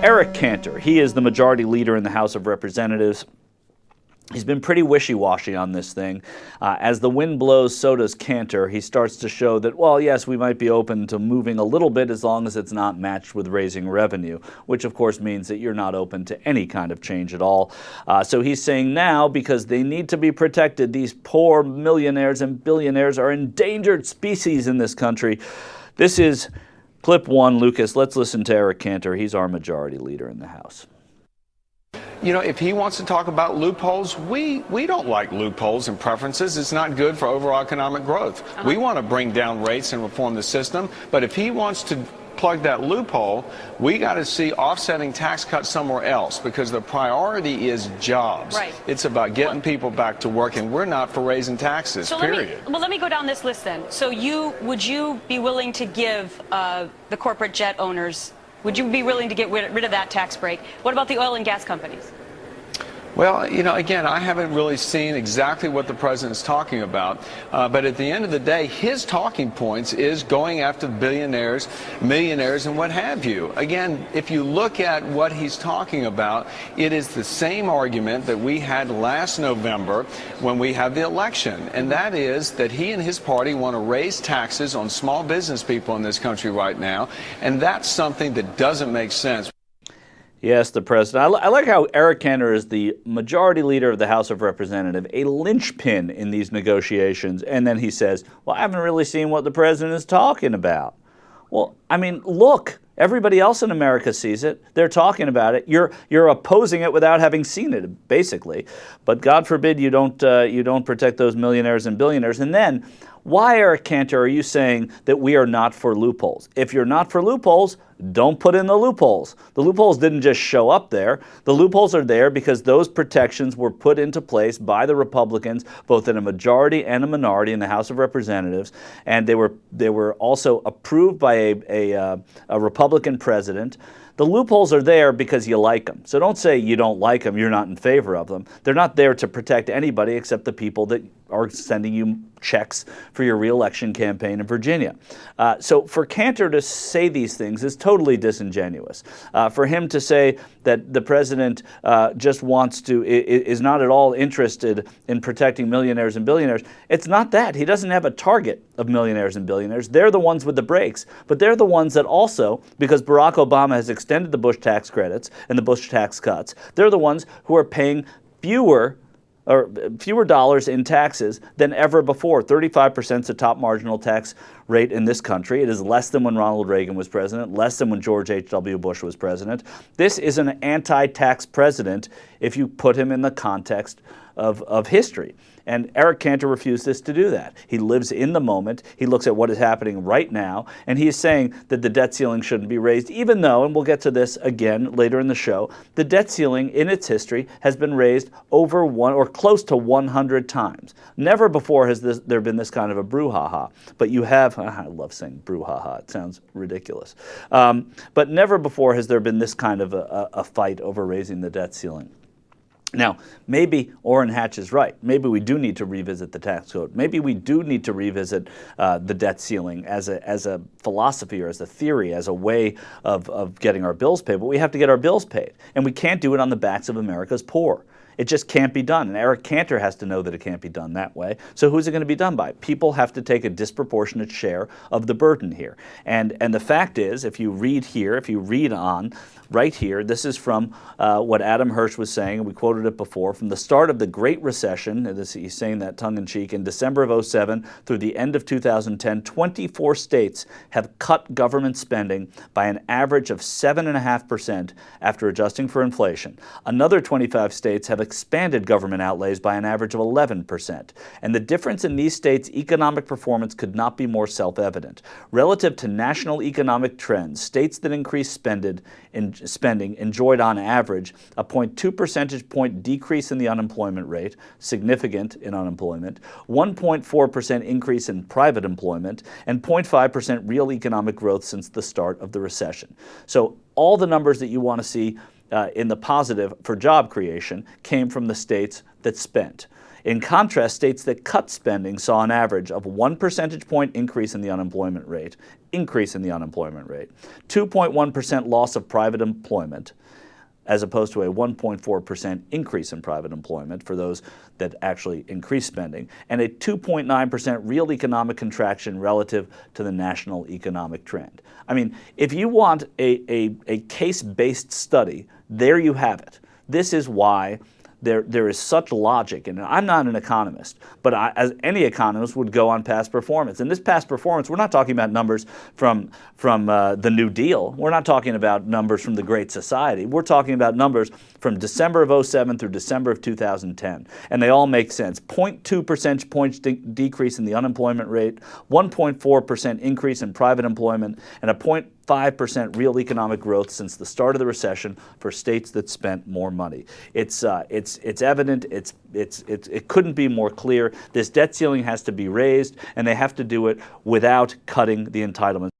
Eric Cantor, he is the majority leader in the House of Representatives. He's been pretty wishy-washy on this thing. As the wind blows, so does Cantor. He starts to show that, well, yes, we might be open to moving a little bit as long as it's not matched with raising revenue, which of course means that you're not open to any kind of change at all. So he's saying now, because they need to be protected, these poor millionaires and billionaires are endangered species in this country. This is clip one, Lucas. Let's listen to Eric Cantor. He's our majority leader in the House. You know, if he wants to talk about loopholes, we don't like loopholes and preferences. It's not good for overall economic growth. We want to bring down rates and reform the system. But if he wants to plug that loophole, we got to see offsetting tax cuts somewhere else, because the priority is jobs. Right. It's about getting people back to work, and we're not for raising taxes, so period. Let me go down this list then. So would you be willing to give the corporate jet owners, would you be willing to get rid of that tax break? What about the oil and gas companies? Well, you know, again, I haven't really seen exactly what the president's talking about, but at the end of the day, his talking points is going after billionaires, millionaires, and what have you. Again, if you look at what he's talking about, it is the same argument that we had last November when we had the election, and that is that he and his party want to raise taxes on small business people in this country right now, and that's something that doesn't make sense. Yes, the president. I like how Eric Cantor is the majority leader of the House of Representatives, a linchpin in these negotiations, and then he says, well, I haven't really seen what the president is talking about. Well, I mean, look, everybody else in America sees it. They're talking about it. You're opposing it without having seen it, basically. But God forbid you don't protect those millionaires and billionaires. And then, why, Eric Cantor, are you saying that we are not for loopholes? If you're not for loopholes, don't put in the loopholes. The loopholes didn't just show up there. The loopholes are there because those protections were put into place by the Republicans, both in a majority and a minority in the House of Representatives, and they were also approved by a Republican president. The loopholes are there because you like them. So don't say you don't like them, you're not in favor of them. They're not there to protect anybody except the people that are sending you checks for your re-election campaign in Virginia. So for Cantor to say these things is totally disingenuous. For him to say that the president just wants to, is not at all interested in protecting millionaires and billionaires, it's not that. He doesn't have a target of millionaires and billionaires. They're the ones with the brakes, but they're the ones that also, because Barack Obama has extended the Bush tax credits and the Bush tax cuts, they're the ones who are paying fewer dollars in taxes than ever before. 35% is the top marginal tax rate in this country. It is less than when Ronald Reagan was president, less than when George H.W. Bush was president. This is an anti-tax president if you put him in the context of history. And Eric Cantor refuses to do that. He lives in the moment. He looks at what is happening right now, and he is saying that the debt ceiling shouldn't be raised, even though, and we'll get to this again later in the show, the debt ceiling in its history has been raised over one or close to 100 times. Never before has there been this kind of a brouhaha. But you have, I love saying brouhaha, it sounds ridiculous. But never before has there been this kind of a fight over raising the debt ceiling. Now, maybe Orrin Hatch is right. Maybe we do need to revisit the tax code. Maybe we do need to revisit the debt ceiling as a philosophy or as a theory, as a way of getting our bills paid. But we have to get our bills paid. And we can't do it on the backs of America's poor. It just can't be done. And Eric Cantor has to know that it can't be done that way. So who's it going to be done by? People have to take a disproportionate share of the burden here. And the fact is, if you read here, if you read on, right here, this is from what Adam Hirsch was saying, and we quoted it before, from the start of the Great Recession, he's saying that tongue-in-cheek, in December of 2007 through the end of 2010, 24 states have cut government spending by an average of 7.5% after adjusting for inflation. Another 25 states have expanded government outlays by an average of 11%. And the difference in these states' economic performance could not be more self-evident. Relative to national economic trends, states that increased spending enjoyed on average a 0.2 percentage point decrease in the unemployment rate, significant in unemployment, 1.4% increase in private employment, and 0.5% real economic growth since the start of the recession. So all the numbers that you want to see in the positive for job creation came from the states that spent. In contrast, states that cut spending saw an average of 1 percentage point increase in the unemployment rate, 2.1% loss of private employment, as opposed to a 1.4% increase in private employment for those that actually increase spending, and a 2.9% real economic contraction relative to the national economic trend. I mean, if you want a case-based study, there you have it. This is why there is such logic, and I'm not an economist, but as any economist would go on past performance. And this past performance, we're not talking about numbers from the New Deal. We're not talking about numbers from the Great Society. We're talking about numbers from December of 07 through December of 2010, and they all make sense. 0.2 percentage points decrease in the unemployment rate, 1.4% increase in private employment, and a 0.5% real economic growth since the start of the recession for states that spent more money. It's evident. It couldn't be more clear. This debt ceiling has to be raised, and they have to do it without cutting the entitlements.